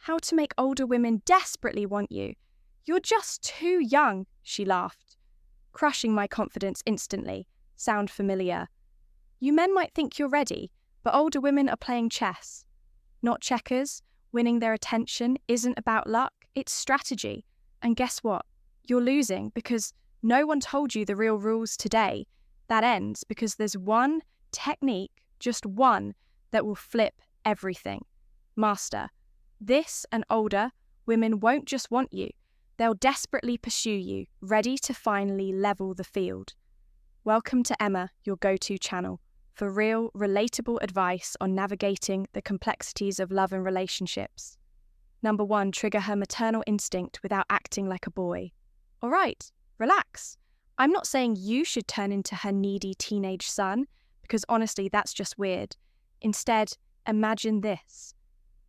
how to make older women desperately want you. You're just too young, she laughed, crushing my confidence instantly. Sound familiar? You men might think you're ready, but older women are playing chess, not checkers. Winning their attention isn't about luck, it's strategy. And guess what? You're losing because no one told you the real rules today. That ends because there's one technique, just one, that will flip everything. Master this, and older women won't just want you, they'll desperately pursue you, ready to finally level the field. Welcome to Emma, your go-to channel, for real, relatable advice on navigating the complexities of love and relationships. Number 1, trigger her maternal instinct without acting like a boy. All right, relax. I'm not saying you should turn into her needy teenage son, because honestly, that's just weird. Instead, imagine this.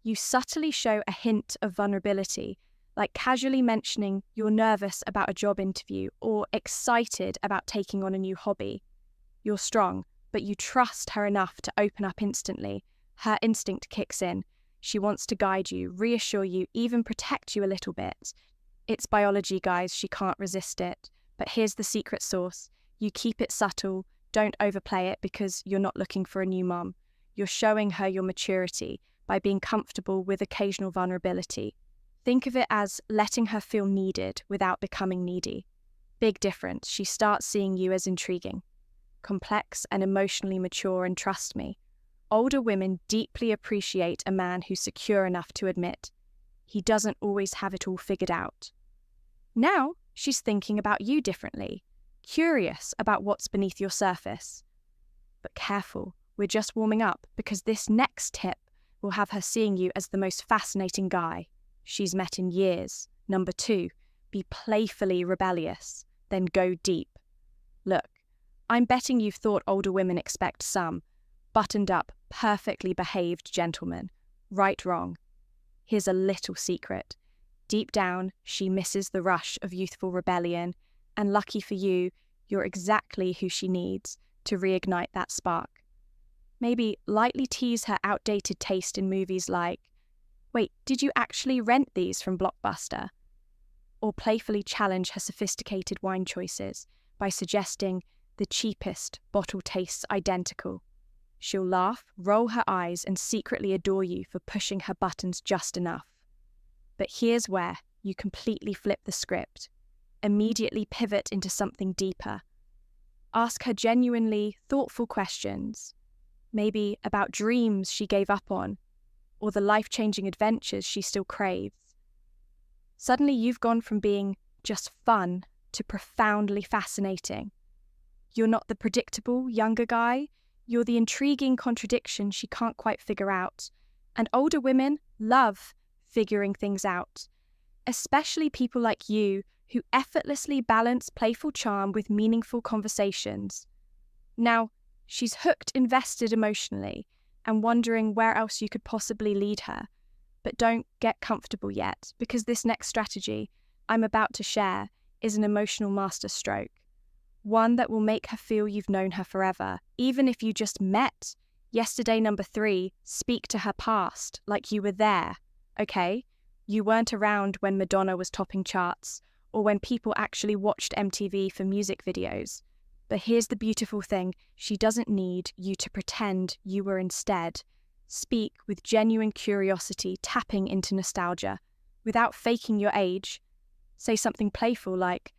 You subtly show a hint of vulnerability, like casually mentioning you're nervous about a job interview or excited about taking on a new hobby. You're strong, but you trust her enough to open up instantly. Her instinct kicks in. She wants to guide you, reassure you, even protect you a little bit. It's biology, guys. She can't resist it. But here's the secret sauce. You keep it subtle. Don't overplay it because you're not looking for a new mom. You're showing her your maturity by being comfortable with occasional vulnerability. Think of it as letting her feel needed without becoming needy. Big difference. She starts seeing you as intriguing, complex and emotionally mature, and trust me, older women deeply appreciate a man who's secure enough to admit he doesn't always have it all figured out. Now she's thinking about you differently, curious about what's beneath your surface. But careful, we're just warming up because this next tip will have her seeing you as the most fascinating guy she's met in years. Number 2, be playfully rebellious, then go deep. Look, I'm betting you've thought older women expect some buttoned up, perfectly behaved gentleman. Right, wrong. Here's a little secret. Deep down, she misses the rush of youthful rebellion, and lucky for you, you're exactly who she needs to reignite that spark. Maybe lightly tease her outdated taste in movies like, "Wait, did you actually rent these from Blockbuster?" Or playfully challenge her sophisticated wine choices by suggesting the cheapest bottle tastes identical. She'll laugh, roll her eyes, and secretly adore you for pushing her buttons just enough. But here's where you completely flip the script. Immediately pivot into something deeper. Ask her genuinely thoughtful questions, maybe about dreams she gave up on, or the life-changing adventures she still craves. Suddenly you've gone from being just fun to profoundly fascinating. You're not the predictable younger guy, you're the intriguing contradiction she can't quite figure out. And older women love figuring things out, especially people like you who effortlessly balance playful charm with meaningful conversations. Now, she's hooked, invested emotionally, and wondering where else you could possibly lead her. But don't get comfortable yet, because this next strategy I'm about to share is an emotional masterstroke. One that will make her feel you've known her forever, even if you just met. Yesterday, number 3, speak to her past like you were there, okay? You weren't around when Madonna was topping charts, or when people actually watched MTV for music videos. But here's the beautiful thing, she doesn't need you to pretend you were instead. Speak with genuine curiosity, tapping into nostalgia, without faking your age. Say something playful like,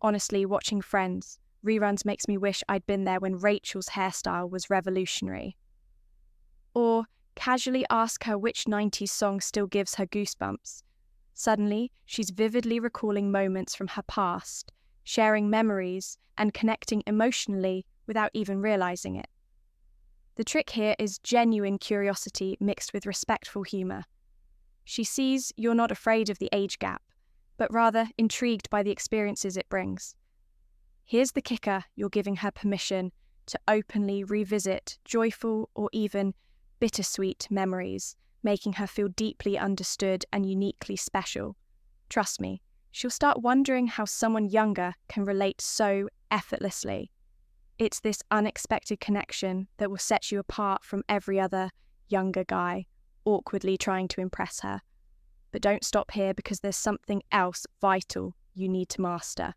"Honestly, watching Friends reruns makes me wish I'd been there when Rachel's hairstyle was revolutionary." Or casually ask her which 90s song still gives her goosebumps. Suddenly, she's vividly recalling moments from her past, sharing memories and connecting emotionally without even realizing it. The trick here is genuine curiosity mixed with respectful humor. She sees you're not afraid of the age gap, but rather intrigued by the experiences it brings. Here's the kicker, you're giving her permission to openly revisit joyful or even bittersweet memories, making her feel deeply understood and uniquely special. Trust me, she'll start wondering how someone younger can relate so effortlessly. It's this unexpected connection that will set you apart from every other younger guy, awkwardly trying to impress her. But don't stop here because there's something else vital you need to master.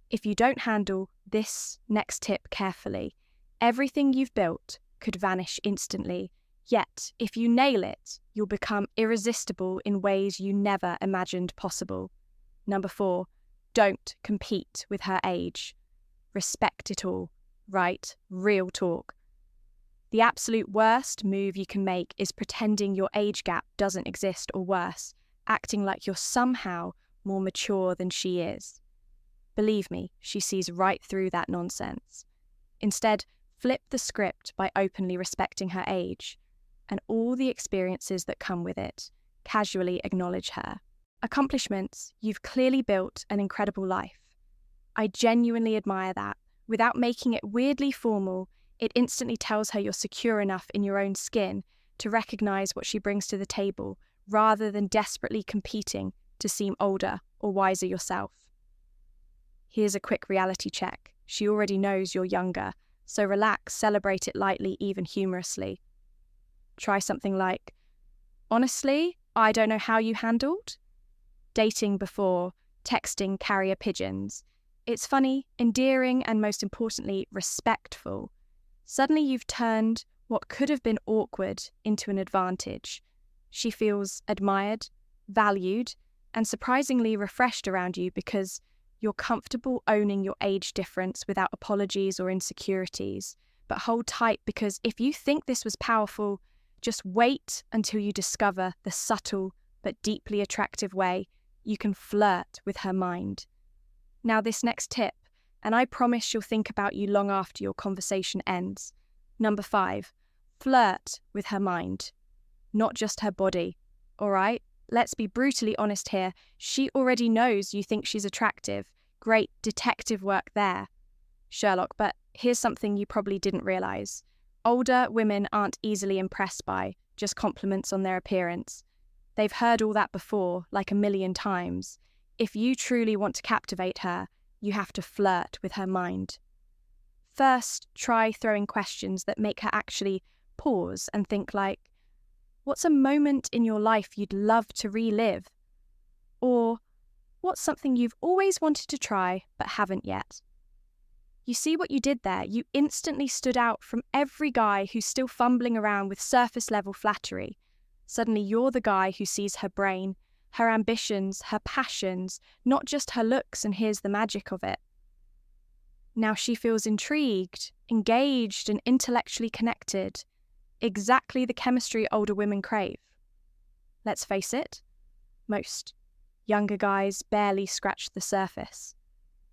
If you don't handle this next tip carefully, everything you've built could vanish instantly. Yet, if you nail it, you'll become irresistible in ways you never imagined possible. Number 4, don't compete with her age. Respect it all. Right? Real talk. The absolute worst move you can make is pretending your age gap doesn't exist, or worse, acting like you're somehow more mature than she is. Believe me, she sees right through that nonsense. Instead, flip the script by openly respecting her age and all the experiences that come with it. Casually acknowledge her accomplishments. You've clearly built an incredible life. I genuinely admire that. Without making it weirdly formal, it instantly tells her you're secure enough in your own skin to recognize what she brings to the table, rather than desperately competing to seem older or wiser yourself. Here's a quick reality check. She already knows you're younger, so relax, celebrate it lightly, even humorously. Try something like, honestly, I don't know how you handled dating before texting carrier pigeons. It's funny, endearing, and most importantly, respectful. Suddenly you've turned what could have been awkward into an advantage. She feels admired, valued, and surprisingly refreshed around you because you're comfortable owning your age difference without apologies or insecurities. But hold tight, because if you think this was powerful, just wait until you discover the subtle but deeply attractive way you can flirt with her mind. Now, this next tip, and I promise she'll think about you long after your conversation ends. Number 5, flirt with her mind, not just her body. All right? Let's be brutally honest here. She already knows you think she's attractive. Great detective work there, Sherlock. But here's something you probably didn't realize. Older women aren't easily impressed by just compliments on their appearance. They've heard all that before, like a million times. If you truly want to captivate her, you have to flirt with her mind. First, try throwing questions that make her actually pause and think, like, what's a moment in your life you'd love to relive? Or, what's something you've always wanted to try but haven't yet? You see what you did there? You instantly stood out from every guy who's still fumbling around with surface-level flattery. Suddenly you're the guy who sees her brain, her ambitions, her passions, not just her looks, and here's the magic of it. Now she feels intrigued, engaged, and intellectually connected. Exactly the chemistry older women crave. Let's face it, most younger guys barely scratch the surface.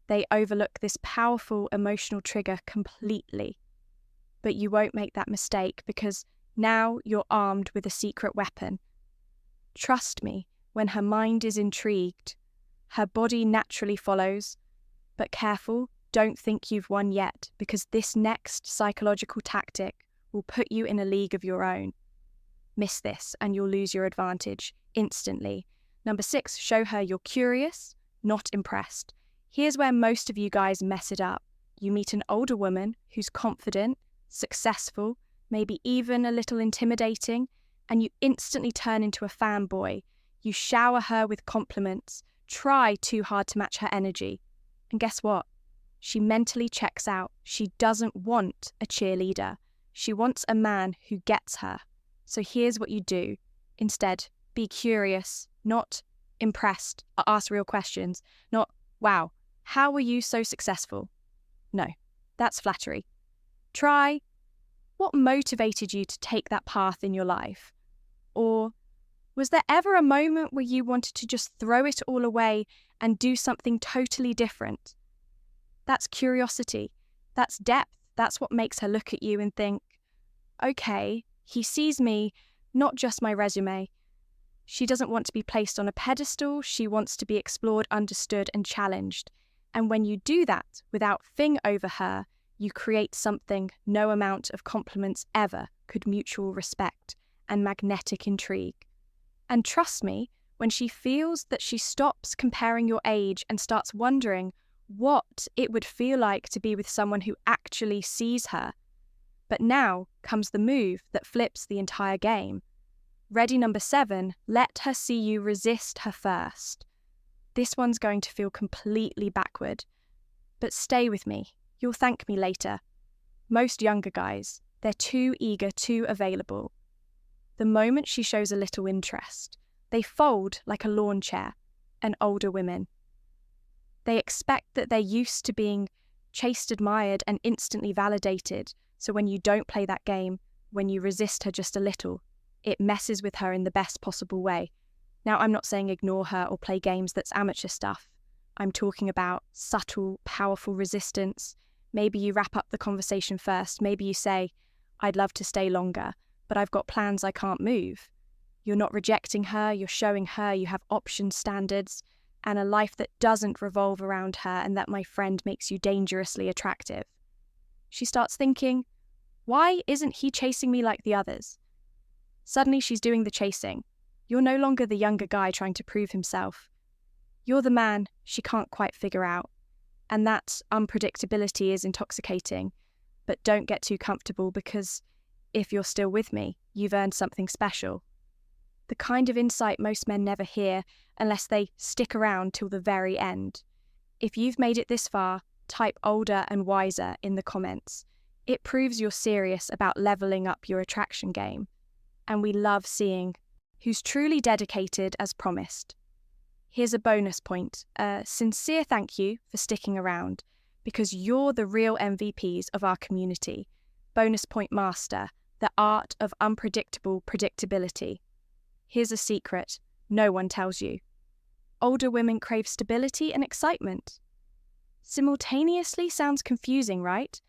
They overlook this powerful emotional trigger completely. But you won't make that mistake, because now you're armed with a secret weapon. Trust me, when her mind is intrigued, her body naturally follows. But careful, don't think you've won yet, because this next psychological tactic will put you in a league of your own. Miss this and you'll lose your advantage instantly. Number 6, show her you're curious, not impressed. Here's where most of you guys mess it up. You meet an older woman who's confident, successful, maybe even a little intimidating, and you instantly turn into a fanboy. You shower her with compliments, try too hard to match her energy. And guess what? She mentally checks out. She doesn't want a cheerleader. She wants a man who gets her. So here's what you do. Instead, be curious, not impressed. Ask real questions, not, wow, how were you so successful? No, that's flattery. Try, what motivated you to take that path in your life? Or, was there ever a moment where you wanted to just throw it all away and do something totally different? That's curiosity. That's depth. That's what makes her look at you and think, okay, he sees me, not just my resume. She doesn't want to be placed on a pedestal. She wants to be explored, understood, and challenged. And when you do that without fing over her, you create something no amount of compliments ever could: mutual respect and magnetic intrigue. And trust me, when she feels that she stops comparing your age and starts wondering what it would feel like to be with someone who actually sees her. But now comes the move that flips the entire game. Ready number 7, let her see you resist her first. This one's going to feel completely backward. But stay with me, you'll thank me later. Most younger guys, they're too eager, too available. The moment she shows a little interest, they fold like a lawn chair, and older women. They expect that they're used to being chased, admired, and instantly validated, so when you don't play that game, when you resist her just a little, it messes with her in the best possible way. Now, I'm not saying ignore her or play games that's amateur stuff. I'm talking about subtle, powerful resistance. Maybe you wrap up the conversation first. Maybe you say, I'd love to stay longer, but I've got plans I can't move. You're not rejecting her, you're showing her you have option standards and a life that doesn't revolve around her and that, my friend, makes you dangerously attractive. She starts thinking, why isn't he chasing me like the others? Suddenly she's doing the chasing. You're no longer the younger guy trying to prove himself. You're the man she can't quite figure out. And that unpredictability is intoxicating. But don't get too comfortable, because if you're still with me, you've earned something special. The kind of insight most men never hear unless they stick around till the very end. If you've made it this far, type older and wiser in the comments. It proves you're serious about leveling up your attraction game. And we love seeing who's truly dedicated as promised. Here's a bonus point, a sincere thank you for sticking around, because you're the real MVPs of our community. Bonus point master, the art of unpredictable predictability. Here's a secret no one tells you. Older women crave stability and excitement. Simultaneously sounds confusing, right?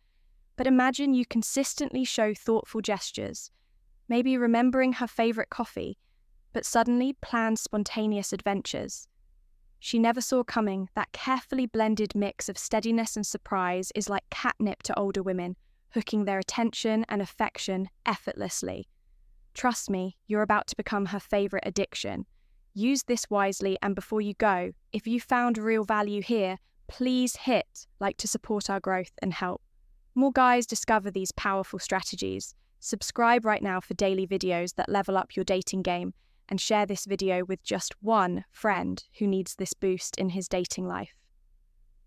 But imagine you consistently show thoughtful gestures, maybe remembering her favourite coffee, but suddenly plan spontaneous adventures. She never saw coming that carefully blended mix of steadiness and surprise is like catnip to older women, hooking their attention and affection effortlessly. Trust me, you're about to become her favourite addiction. Use this wisely, and before you go, if you found real value here, please hit like to support our growth and help more guys discover these powerful strategies. Subscribe right now for daily videos that level up your dating game, and share this video with just one friend who needs this boost in his dating life.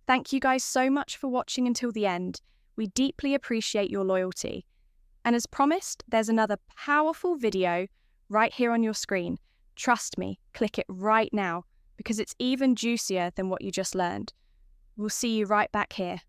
Thank you guys so much for watching until the end. We deeply appreciate your loyalty. And as promised, there's another powerful video right here on your screen. Trust me, click it right now, because it's even juicier than what you just learned. We'll see you right back here.